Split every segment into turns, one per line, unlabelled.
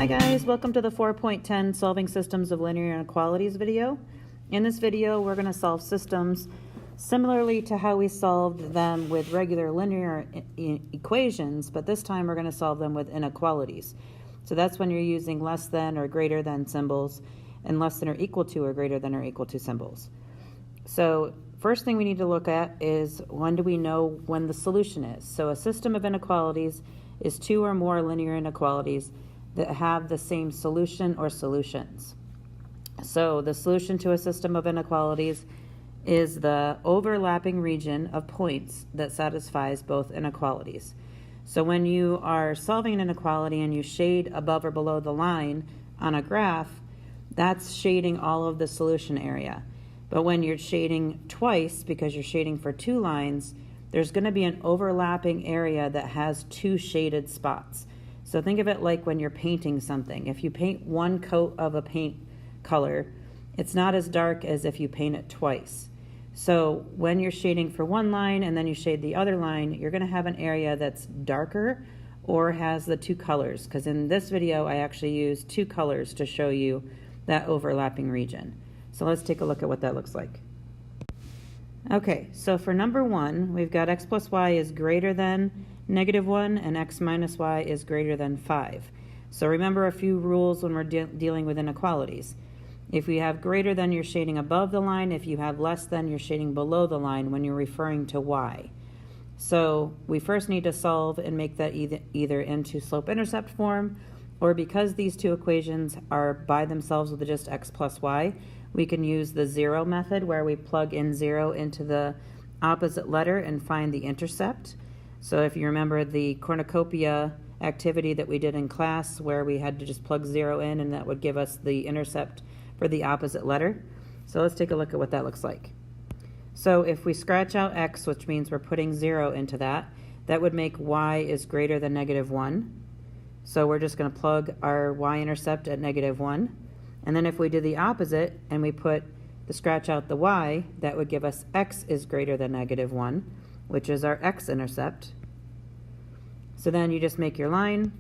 Hi guys, welcome to the 4.10 Solving Systems of Linear Inequalities video. In this video, we're going to solve systems similarly to how we solved them with regular linear equations, but this time we're going to solve them with inequalities. So that's when you're using less than or greater than symbols and less than or equal to or greater than or equal to symbols. So first thing we need to look at is when do we know when the solution is. So a system of inequalities is two or more linear inequalities that have the same solution or solutions. So the solution to a system of inequalities is the overlapping region of points that satisfies both inequalities. So when you are solving an inequality and you shade above or below the line on a graph, that's shading all of the solution area. But when you're shading twice, because you're shading for two lines, there's going to be an overlapping area that has two shaded spots. So think of it like when you're painting something. If you paint one coat of a paint color, it's not as dark as if you paint it twice. So when you're shading for one line and then you shade the other line, you're going to have an area that's darker or has the two colors, because in this video I actually used two colors to show you that overlapping region. So let's take a look at what that looks like. Okay, so for number one, we've got x plus y is greater than -1 and x minus y is greater than 5. So remember a few rules when we're dealing with inequalities. If we have greater than, you're shading above the line. If you have less than, you're shading below the line when you're referring to y. So we first need to solve and make that either into slope-intercept form, or because these two equations are by themselves with just x plus y, we can use the zero method where we plug in 0 into the opposite letter and find the intercept. So if you remember the cornucopia activity that we did in class where we had to just plug 0 in and that would give us the intercept for the opposite letter. So let's take a look at what that looks like. So if we scratch out x, which means we're putting 0 into that, that would make y is greater than -1. So we're just going to plug our y-intercept at -1. And then if we do the opposite and we scratch out the y, that would give us x is greater than -1, which is our x-intercept. So then you just make your line,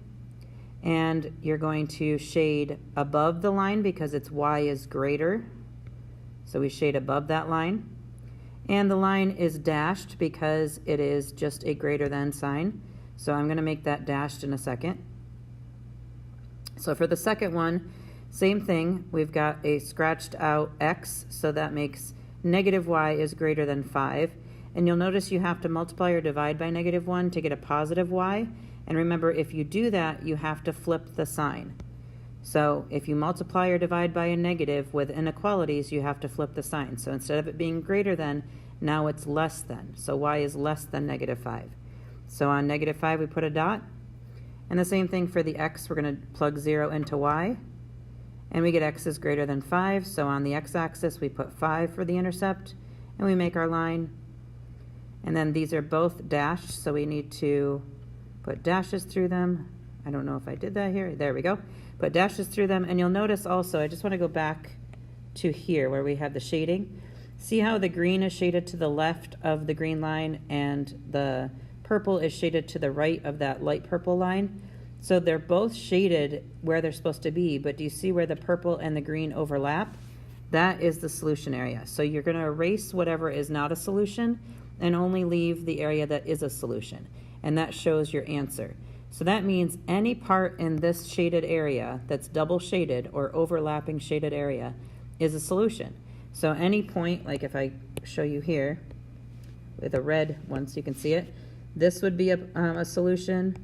and you're going to shade above the line because it's y is greater. So we shade above that line. And the line is dashed because it is just a greater than sign. So I'm going to make that dashed in a second. So for the second one, same thing. We've got a scratched out x, so that makes -y is greater than 5. And you'll notice you have to multiply or divide by -1 to get a positive y. And remember, if you do that, you have to flip the sign. So if you multiply or divide by a negative with inequalities, you have to flip the sign. So instead of it being greater than, now it's less than. So y is less than -5. So on -5, we put a dot. And the same thing for the x, we're going to plug 0 into y. And we get x is greater than 5. So on the x-axis, we put 5 for the intercept. And we make our line. And then these are both dashed, so we need to put dashes through them. I don't know if I did that here. There we go. Put dashes through them. And you'll notice also, I just want to go back to here where we have the shading. See how the green is shaded to the left of the green line and the purple is shaded to the right of that light purple line? So they're both shaded where they're supposed to be, but do you see where the purple and the green overlap? That is the solution area. So you're going to erase whatever is not a solution and only leave the area that is a solution. And that shows your answer. So that means any part in this shaded area that's double shaded or overlapping shaded area is a solution. So any point, like if I show you here with a red one so you can see it, this would be a solution.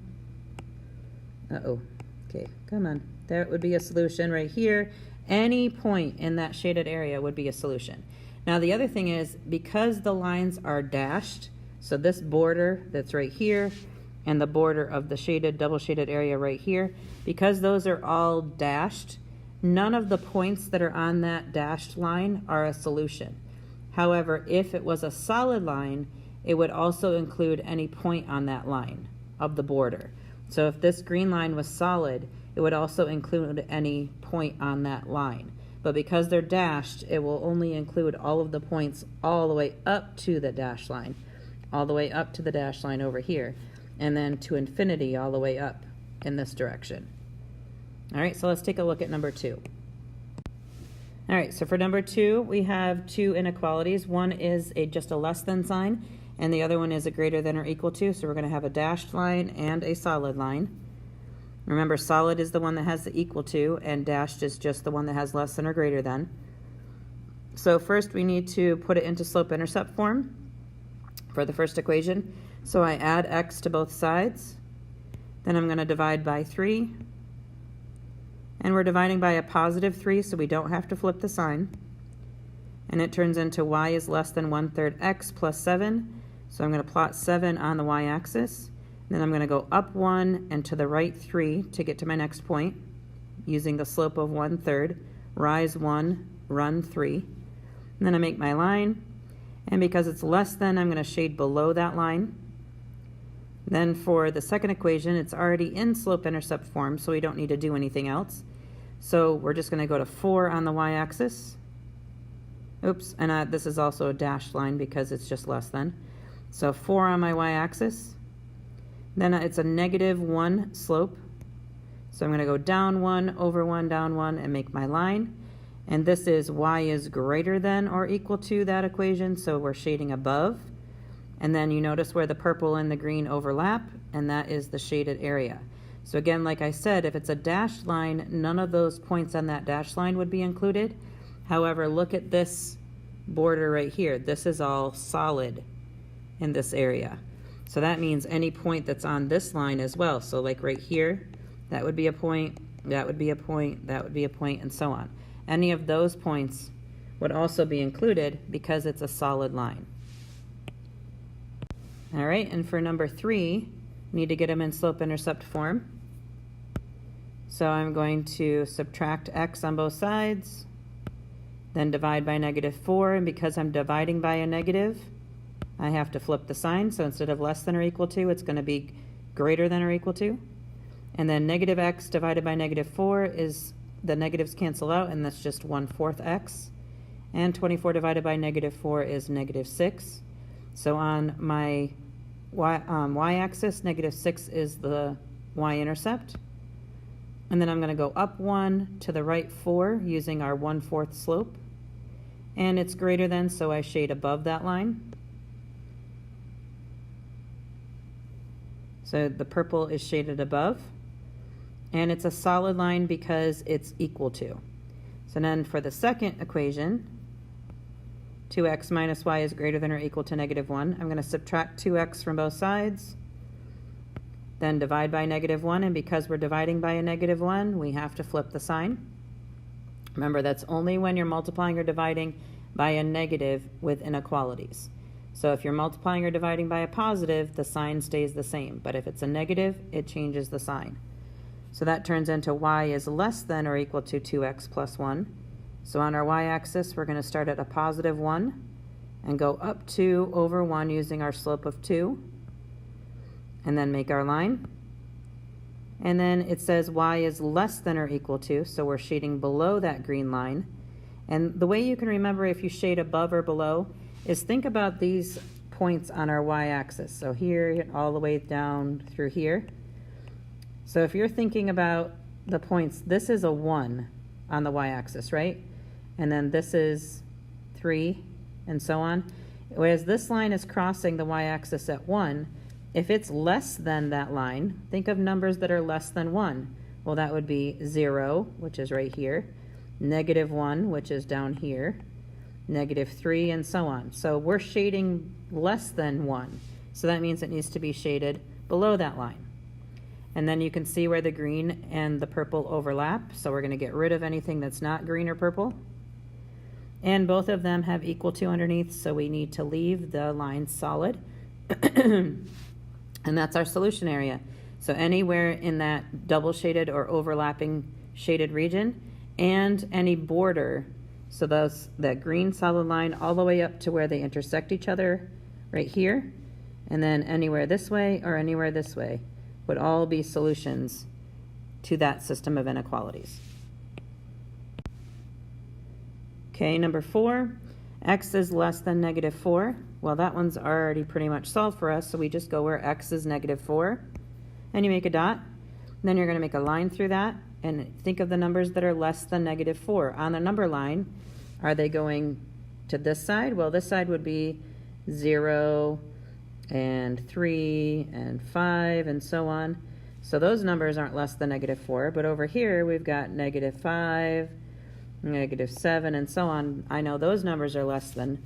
Uh-oh. Okay, come on. That would be a solution right here. Any point in that shaded area would be a solution. Now the other thing is, because the lines are dashed, so this border that's right here and the border of the shaded, double shaded area right here, because those are all dashed, none of the points that are on that dashed line are a solution. However, if it was a solid line, it would also include any point on that line of the border. So if this green line was solid, it would also include any point on that line. But because they're dashed, it will only include all of the points all the way up to the dash line, all the way up to the dash line over here, and then to infinity all the way up in this direction. All right, so let's take a look at number 2. All right, so for number 2, we have two inequalities. One is just a less than sign, and the other one is a greater than or equal to. So we're going to have a dashed line and a solid line. Remember, solid is the one that has the equal to, and dashed is just the one that has less than or greater than. So first we need to put it into slope-intercept form for the first equation. So I add x to both sides. Then I'm going to divide by 3. And we're dividing by a positive 3, so we don't have to flip the sign. And it turns into y is less than 1/3 x plus 7. So I'm going to plot 7 on the y-axis. Then I'm going to go up 1 and to the right 3 to get to my next point, using the slope of 1/3, rise 1, run 3. And then I make my line, and because it's less than, I'm going to shade below that line. Then for the second equation, it's already in slope-intercept form, so we don't need to do anything else. So we're just going to go to 4 on the y-axis. Oops, and this is also a dashed line because it's just less than. So 4 on my y-axis. Then it's a -1 slope. So I'm going to go down 1, over 1, down 1, and make my line. And this is y is greater than or equal to that equation, so we're shading above. And then you notice where the purple and the green overlap, and that is the shaded area. So again, like I said, if it's a dashed line, none of those points on that dashed line would be included. However, look at this border right here. This is all solid in this area. So that means any point that's on this line as well. So like right here, that would be a point, that would be a point, that would be a point, and so on. Any of those points would also be included because it's a solid line. All right, and for number 3, we need to get them in slope-intercept form. So I'm going to subtract x on both sides, then divide by -4, and because I'm dividing by a negative, I have to flip the sign, so instead of less than or equal to, it's going to be greater than or equal to. And then -x divided by -4 is, the negatives cancel out, and that's just 1/4 x. And 24 divided by -4 is -6. So on my y-axis, -6 is the y-intercept. And then I'm going to go up 1 to the right 4 using our 1/4 slope. And it's greater than, so I shade above that line. So the purple is shaded above. And it's a solid line because it's equal to. So then for the second equation, 2x minus y is greater than or equal to -1. I'm going to subtract 2x from both sides, then divide by -1, and because we're dividing by a -1, we have to flip the sign. Remember, that's only when you're multiplying or dividing by a negative with inequalities. So if you're multiplying or dividing by a positive, the sign stays the same, but if it's a negative, it changes the sign. So that turns into y is less than or equal to 2x plus 1. So on our y-axis, we're going to start at a +1 and go up 2 over 1 using our slope of 2, and then make our line. And then it says y is less than or equal to, so we're shading below that green line. And the way you can remember if you shade above or below is think about these points on our y-axis. So here, all the way down through here. So if you're thinking about the points, this is a 1 on the y-axis, right? And then this is 3, and so on. Whereas this line is crossing the y-axis at 1, if it's less than that line, think of numbers that are less than 1. Well, that would be 0, which is right here, -1, which is down here, -3, and so on. So we're shading less than 1. So that means it needs to be shaded below that line. And then you can see where the green and the purple overlap. So we're going to get rid of anything that's not green or purple. And both of them have equal to underneath, so we need to leave the line solid. And that's our solution area. So anywhere in that double shaded or overlapping shaded region, and any border, so that green solid line all the way up to where they intersect each other right here, and then anywhere this way or anywhere this way, would all be solutions to that system of inequalities. Okay, number 4, x is less than -4. Well, that one's already pretty much solved for us, so we just go where x is -4, and you make a dot. Then you're going to make a line through that, and think of the numbers that are less than -4. On the number line, are they going to this side? Well, this side would be 0 and 3 and 5 and so on. So those numbers aren't less than -4, but over here we've got -5, -7, and so on. I know those numbers are less than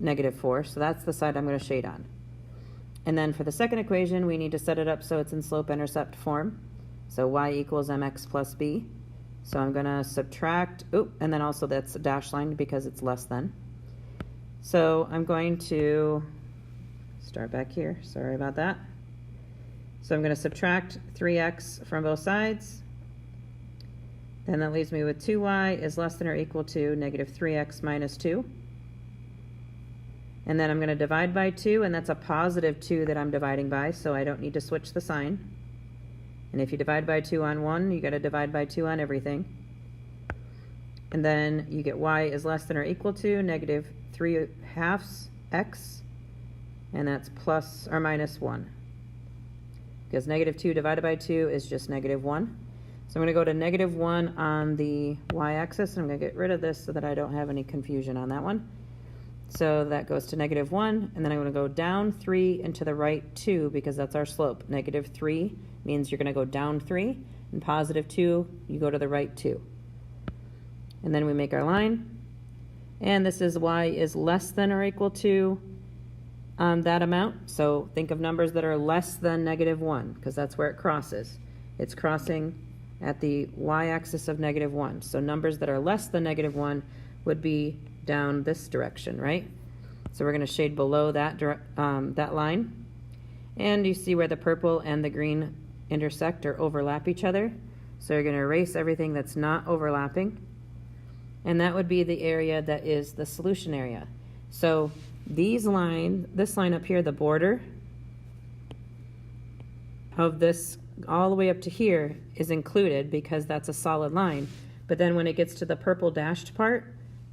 -4, so that's the side I'm going to shade on. And then for the second equation, we need to set it up so it's in slope-intercept form. So y equals mx plus b. So I'm going to subtract, and then also that's a dashed line because it's less than. So I'm going to start back here. Sorry about that. So I'm going to subtract 3x from both sides. Then that leaves me with 2y is less than or equal to -3x minus 2. And then I'm going to divide by 2, and that's a positive 2 that I'm dividing by, so I don't need to switch the sign. And if you divide by 2 on one, you got to divide by 2 on everything. And then you get y is less than or equal to -3/2 x, and that's plus or minus 1. Because -2 divided by 2 is just -1. So I'm going to go to -1 on the y-axis, and I'm going to get rid of this so that I don't have any confusion on that one. So that goes to -1, and then I'm going to go down 3 and to the right 2 because that's our slope. -3 means you're going to go down 3, and +2, you go to the right 2. And then we make our line, and this is y is less than or equal to that amount. So think of numbers that are less than -1 because that's where it crosses. It's crossing at the y-axis of -1. So numbers that are less than -1 would be down this direction, right? So we're going to shade below that that line, and you see where the purple and the green intersect or overlap each other. So you're going to erase everything that's not overlapping, and that would be the area that is the solution area. So this line up here, the border of this all the way up to here is included because that's a solid line, but then when it gets to the purple dashed part,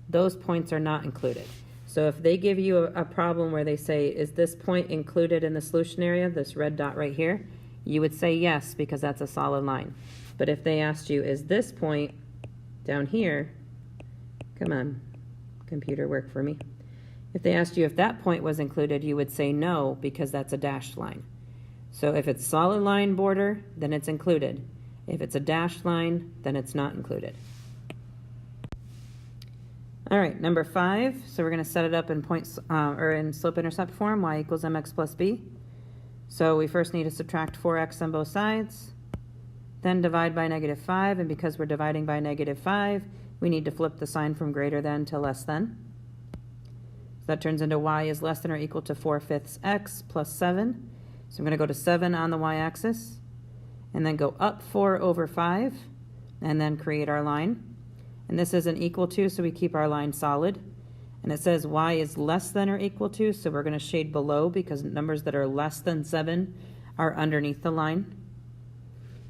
those points are not included. So if they give you a problem where they say, is this point included in the solution area, this red dot right here, you would say yes because that's a solid line. But if they asked you, is this point down here, come on, computer, work for me. If they asked you if that point was included, you would say no because that's a dashed line. So if it's solid line border, then it's included. If it's a dashed line, then it's not included. All right, number 5. So we're going to set it up in in slope-intercept form, y equals mx plus b. So we first need to subtract 4x on both sides, then divide by -5, and because we're dividing by -5, we need to flip the sign from greater than to less than. So that turns into y is less than or equal to 4/5 x plus 7. So I'm going to go to 7 on the y-axis, and then go up 4 over 5, and then create our line. And this is an equal to, so we keep our line solid. And it says y is less than or equal to, so we're going to shade below because numbers that are less than 7 are underneath the line.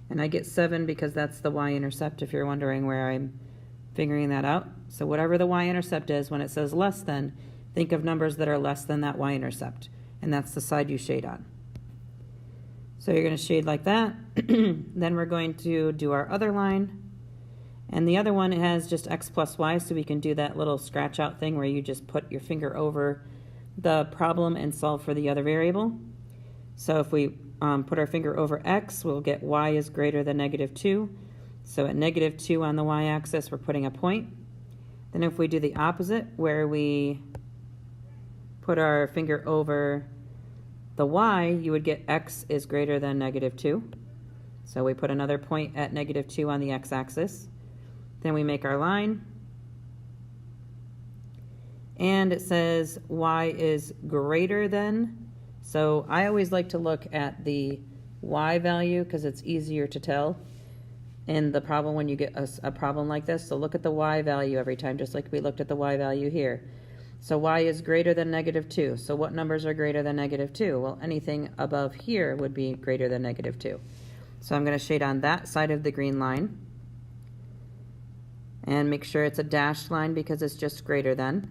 And I get 7 because that's the y-intercept, if you're wondering where I'm figuring that out. So whatever the y-intercept is, when it says less than, think of numbers that are less than that y-intercept. And that's the side you shade on. So you're going to shade like that. Then we're going to do our other line. And the other one has just x plus y, so we can do that little scratch out thing where you just put your finger over the problem and solve for the other variable. So if we put our finger over x, we'll get y is greater than -2. So at -2 on the y-axis, we're putting a point. Then if we do the opposite, where we put our finger over the y, you would get x is greater than -2. So we put another point at -2 on the x-axis. Then we make our line, and it says y is greater than. So I always like to look at the y value because it's easier to tell in the problem when you get a problem like this. So look at the y value every time, just like we looked at the y value here. So y is greater than -2. So what numbers are greater than -2? Well, anything above here would be greater than -2. So I'm going to shade on that side of the green line. And make sure it's a dashed line because it's just greater than.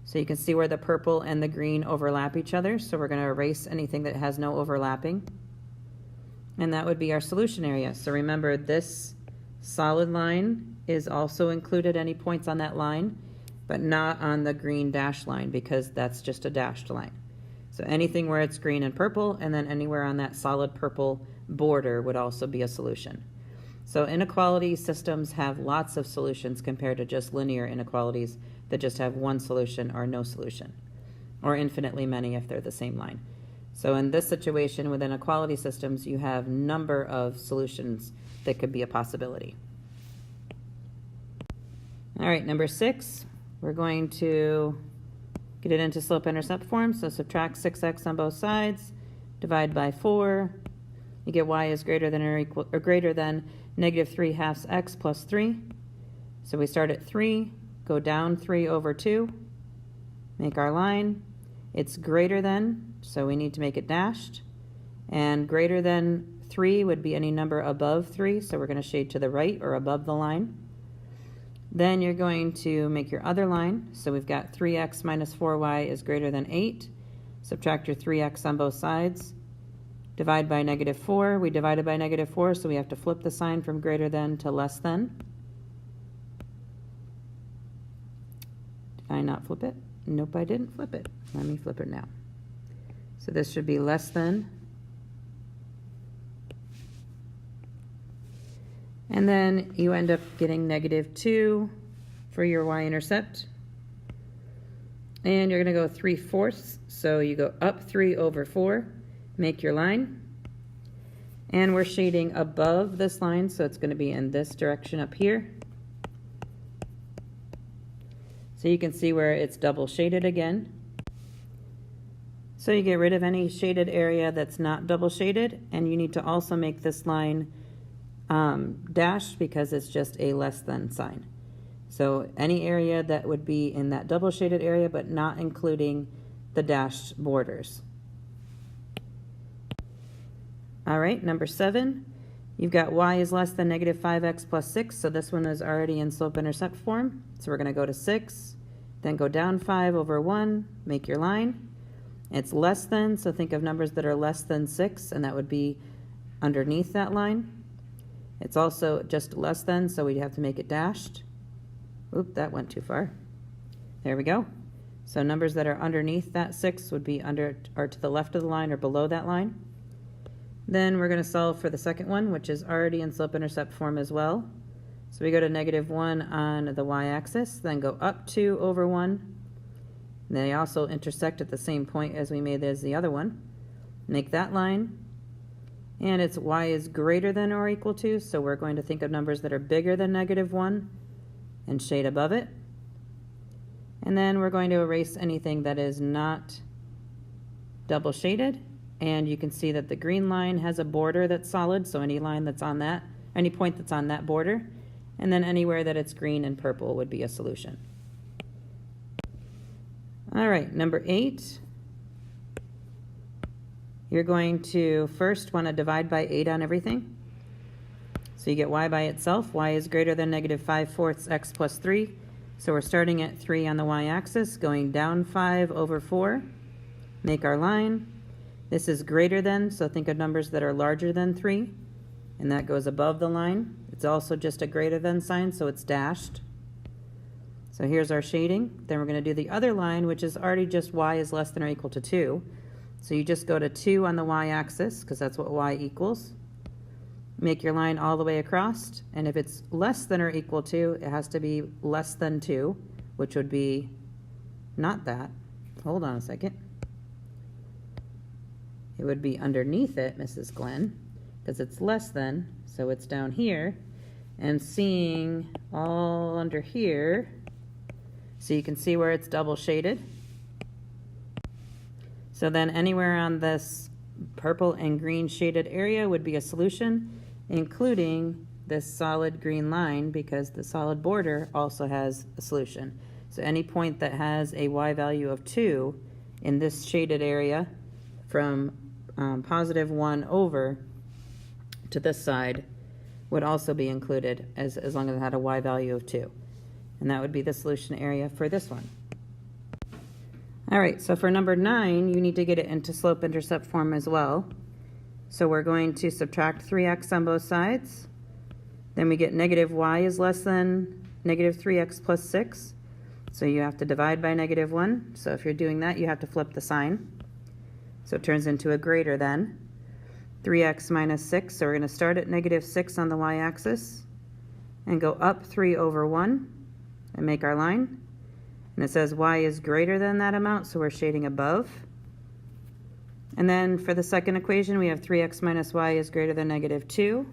So you can see where the purple and the green overlap each other. So we're going to erase anything that has no overlapping. And that would be our solution area. So remember, this solid line is also included, any points on that line, but not on the green dashed line because that's just a dashed line. So anything where it's green and purple, and then anywhere on that solid purple border would also be a solution. So inequality systems have lots of solutions compared to just linear inequalities that just have one solution or no solution, or infinitely many if they're the same line. So in this situation with inequality systems, you have number of solutions that could be a possibility. All right, number 6, we're going to get it into slope-intercept form. So subtract 6x on both sides, divide by 4. You get y is greater than or equal or greater than negative 3/2 x plus 3. So we start at 3, go down 3 over 2, make our line. It's greater than, so we need to make it dashed. And greater than 3 would be any number above 3, so we're going to shade to the right or above the line. Then you're going to make your other line. So we've got 3x minus 4y is greater than 8. Subtract your 3x on both sides. Divide by negative 4. We divided by negative 4, so we have to flip the sign from greater than to less than. Did I not flip it? Nope, I didn't flip it. Let me flip it now. So this should be less than. And then you end up getting negative 2 for your y-intercept. And you're going to go 3/4. So you go up 3 over 4, make your line. And we're shading above this line, so it's going to be in this direction up here. So you can see where it's double shaded again. So you get rid of any shaded area that's not double shaded, and you need to also make this line dashed because it's just a less than sign. So any area that would be in that double shaded area, but not including the dashed borders. All right, number 7, you've got y is less than negative 5x plus 6, so this one is already in slope-intercept form. So we're going to go to 6, then go down 5 over 1, make your line. It's less than, so think of numbers that are less than 6, and that would be underneath that line. It's also just less than, so we'd have to make it dashed. Oop, that went too far. There we go. So numbers that are underneath that 6 would be under or to the left of the line or below that line. Then we're going to solve for the second one, which is already in slope-intercept form as well. So we go to negative 1 on the y-axis, then go up 2 over 1. And they also intersect at the same point as we made as the other one. Make that line. And it's y is greater than or equal to, so we're going to think of numbers that are bigger than negative 1 and shade above it. And then we're going to erase anything that is not double shaded. And you can see that the green line has a border that's solid, so any line that's on that, any point that's on that border, and then anywhere that it's green and purple would be a solution. All right, number 8. You're going to first want to divide by 8 on everything. So you get y by itself. Y is greater than negative 5/4 x plus 3. So we're starting at 3 on the y-axis, going down 5 over 4. Make our line. This is greater than, so think of numbers that are larger than 3, and that goes above the line. It's also just a greater than sign, so it's dashed. So here's our shading. Then we're going to do the other line, which is already just y is less than or equal to 2. So you just go to 2 on the y-axis, because that's what y equals. Make your line all the way across, and if it's less than or equal to, it has to be less than 2, which would be not that. Hold on a second. It would be underneath it, Mrs. Glenn, because it's less than, so it's down here. And seeing all under here, so you can see where it's double shaded. So then anywhere on this purple and green shaded area would be a solution, including this solid green line, because the solid border also has a solution. So any point that has a y value of 2 in this shaded area from positive 1 over to this side would also be included as long as it had a y value of 2. And that would be the solution area for this one. All right, so for number 9, you need to get it into slope-intercept form as well. So we're going to subtract 3x on both sides, Then we get negative y is less than negative 3x plus 6. So you have to divide by negative 1. So if you're doing that, you have to flip the sign. So it turns into a greater than 3x minus 6. So we're going to start at negative 6 on the y-axis and go up 3 over 1 and make our line. And it says y is greater than that amount, so we're shading above. And then for the second equation, we have 3x minus y is greater than negative 2.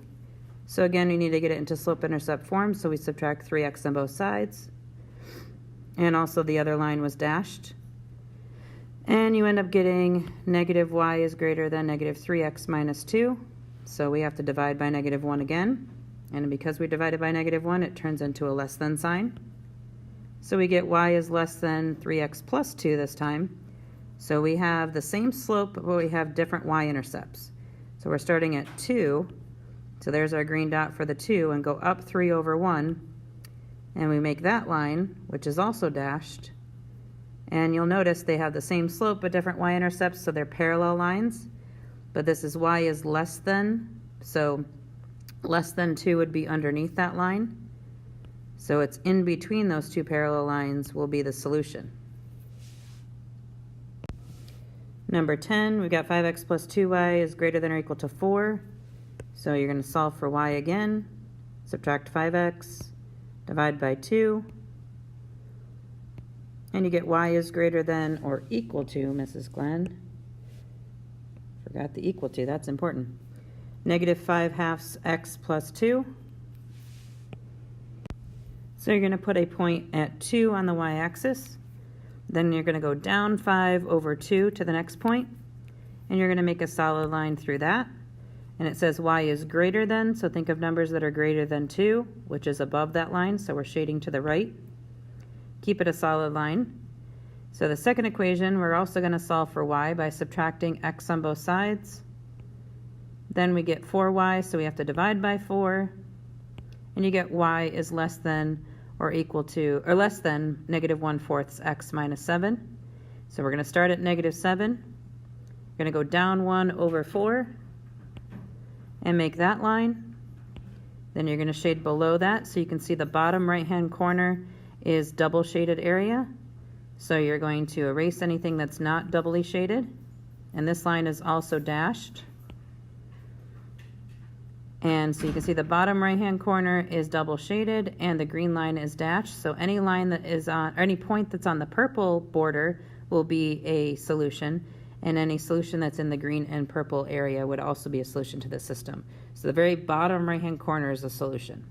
So again, we need to get it into slope-intercept form, so we subtract 3x on both sides. And also the other line was dashed. And you end up getting negative y is greater than negative 3x minus 2. So we have to divide by negative 1 again. And because we divided by negative 1, it turns into a less than sign. So we get y is less than 3x plus 2 this time. So we have the same slope, but we have different y-intercepts. So we're starting at 2. So there's our green dot for the 2, and go up 3 over 1. And we make that line, which is also dashed. And you'll notice they have the same slope but different y-intercepts, so they're parallel lines. But this is y is less than, so less than 2 would be underneath that line. So it's in between those two parallel lines will be the solution. Number 10, we've got 5x plus 2y is greater than or equal to 4. So you're going to solve for y again, subtract 5x, divide by 2, and you get y is greater than or equal to, Mrs. Glenn. Forgot the equal to, that's important. Negative 5/2 x plus 2. So you're going to put a point at 2 on the y-axis. Then you're going to go down 5 over 2 to the next point, and you're going to make a solid line through that. And it says y is greater than, so think of numbers that are greater than 2, which is above that line, so we're shading to the right. Keep it a solid line. So the second equation, we're also going to solve for y by subtracting x on both sides. Then we get 4y, so we have to divide by 4. And you get y is less than or equal to, or less than negative 1/4 x minus 7. So we're going to start at negative 7. We're going to go down 1 over 4 and make that line. Then you're going to shade below that, so you can see the bottom right-hand corner is double shaded area. So you're going to erase anything that's not doubly shaded. And this line is also dashed. And so you can see the bottom right-hand corner is double shaded and the green line is dashed. So any line that is on, or any point that's on the purple border will be a solution, and any solution that's in the green and purple area would also be a solution to the system. So the very bottom right-hand corner is a solution.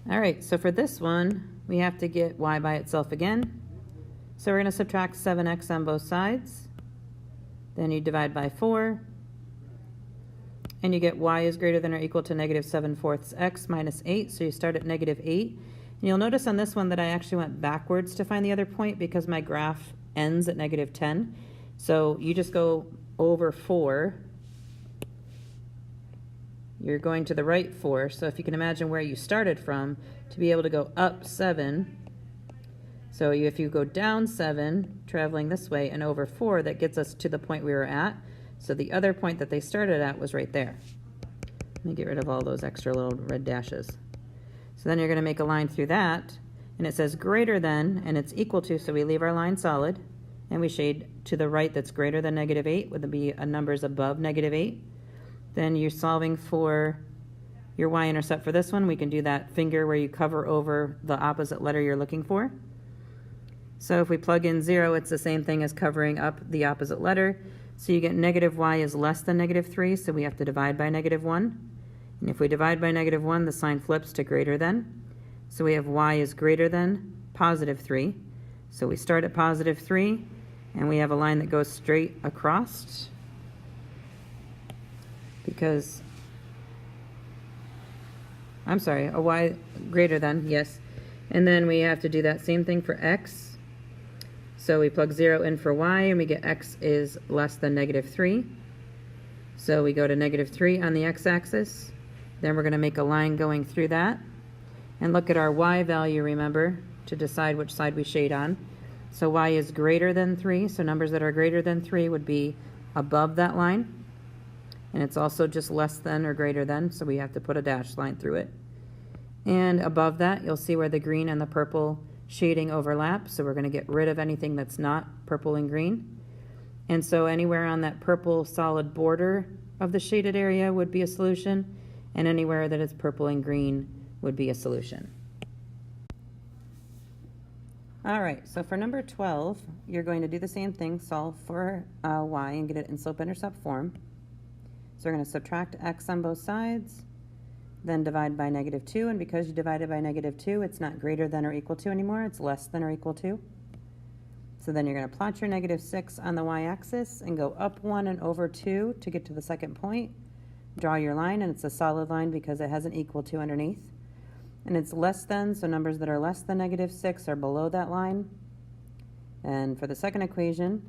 All right, so for this one, we have to get y by itself again. So we're going to subtract 7x on both sides. Then you divide by 4. And you get y is greater than or equal to negative 7/4 x minus 8. So you start at negative 8. And you'll notice on this one that I actually went backwards to find the other point because my graph ends at negative 10. So you just go over 4. You're going to the right 4. So if you can imagine where you started from, to be able to go up 7. So if you go down 7, traveling this way, and over 4, that gets us to the point we were at. So the other point that they started at was right there. Let me get rid of all those extra little red dashes. So then you're going to make a line through that, and it says greater than, and it's equal to, so we leave our line solid, and we shade to the right that's greater than negative 8, would be numbers above negative 8. Then you're solving for your y-intercept for this one. We can do that finger where you cover over the opposite letter you're looking for. So if we plug in 0, it's the same thing as covering up the opposite letter. So you get negative y is less than negative 3, so we have to divide by negative 1. And if we divide by negative 1, the sign flips to greater than. So we have y is greater than positive 3. So we start at positive 3, and we have a line that goes straight across. Because, I'm sorry, a y greater than, yes. And then we have to do that same thing for x. So we plug 0 in for y, and we get x is less than negative 3. So we go to negative 3 on the x-axis. Then we're going to make a line going through that. And look at our y value, remember, to decide which side we shade on. So y is greater than 3, so numbers that are greater than 3 would be above that line. And it's also just less than or greater than, so we have to put a dashed line through it. And above that, you'll see where the green and the purple shading overlap, so we're going to get rid of anything that's not purple and green. And so anywhere on that purple solid border of the shaded area would be a solution, and anywhere that is purple and green would be a solution. All right, so for number 12, you're going to do the same thing, solve for y and get it in slope-intercept form. So we're going to subtract x on both sides, then divide by -2, and because you divided by -2, it's not greater than or equal to anymore, it's less than or equal to. So then you're going to plot your -6 on the y-axis and go up 1 and over 2 to get to the second point. Draw your line, and it's a solid line because it has an equal to underneath. And it's less than, so numbers that are less than -6 are below that line. And for the second equation,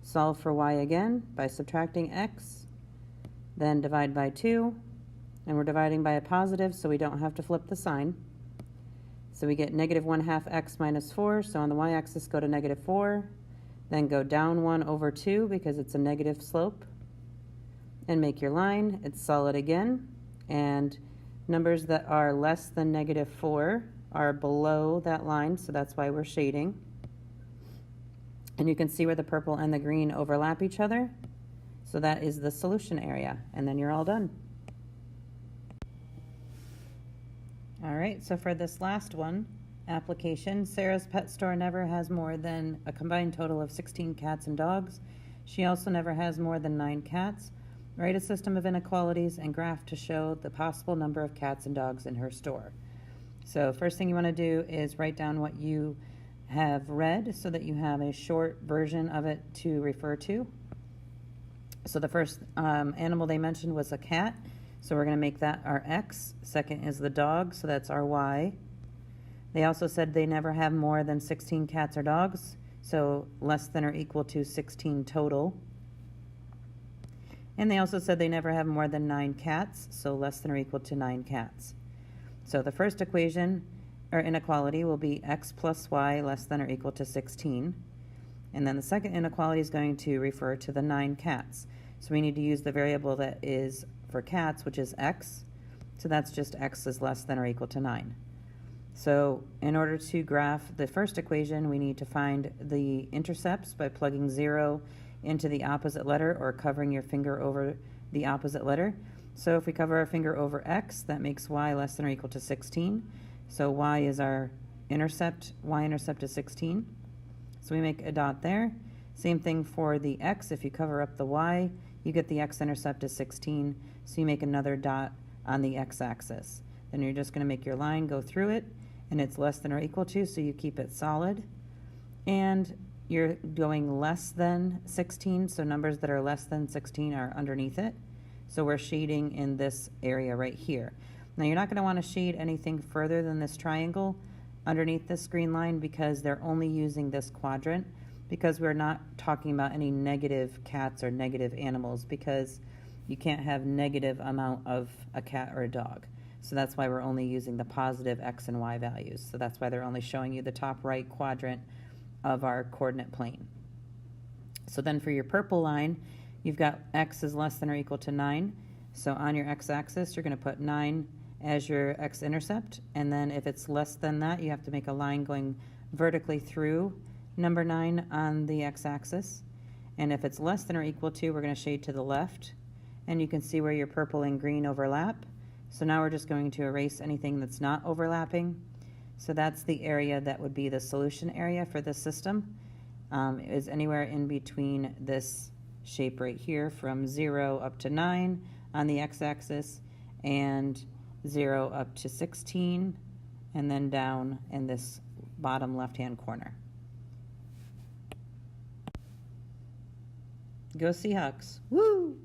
solve for y again by subtracting x, then divide by 2, and we're dividing by a positive so we don't have to flip the sign. So we get -1/2 x minus 4, so on the y-axis go to -4, then go down 1 over 2 because it's a negative slope, and make your line. It's solid again, and numbers that are less than -4 are below that line, so that's why we're shading. And you can see where the purple and the green overlap each other, so that is the solution area, and then you're all done. All right, so for this last one, application, Sarah's pet store never has more than a combined total of 16 cats and dogs. She also never has more than 9 cats. Write a system of inequalities and graph to show the possible number of cats and dogs in her store. So first thing you want to do is write down what you have read so that you have a short version of it to refer to. So the first animal they mentioned was a cat. So we're going to make that our x. Second is the dog, so that's our y. They also said they never have more than 16 cats or dogs, so less than or equal to 16 total. And they also said they never have more than 9 cats, so less than or equal to 9 cats. So the first equation, or inequality, will be x plus y less than or equal to 16. And then the second inequality is going to refer to the 9 cats. So we need to use the variable that is for cats, which is x. So that's just x is less than or equal to 9. So in order to graph the first equation, we need to find the intercepts by plugging 0 into the opposite letter or covering your finger over the opposite letter. So if we cover our finger over x, that makes y less than or equal to 16. So y is our intercept, y-intercept is 16. So we make a dot there. Same thing for the x. If you cover up the y, you get the x-intercept is 16. So you make another dot on the x-axis. Then you're just going to make your line go through it, and it's less than or equal to, so you keep it solid. And you're going less than 16, so numbers that are less than 16 are underneath it. So we're shading in this area right here. Now you're not going to want to shade anything further than this triangle underneath this green line because they're only using this quadrant, because we're not talking about any negative cats or negative animals, because you can't have negative amount of a cat or a dog. So that's why we're only using the positive x and y values. So that's why they're only showing you the top right quadrant of our coordinate plane. So then for your purple line, you've got x is less than or equal to 9. So on your x-axis, you're going to put 9 as your x-intercept. And then if it's less than that, you have to make a line going vertically through number 9 on the x-axis. And if it's less than or equal to, we're going to shade to the left. And you can see where your purple and green overlap. So now we're just going to erase anything that's not overlapping. So that's the area that would be the solution area for this system, is anywhere in between this shape right here from 0 up to 9 on the x-axis and 0 up to 16, and then down in this bottom left-hand corner. Go Seahawks. Woo!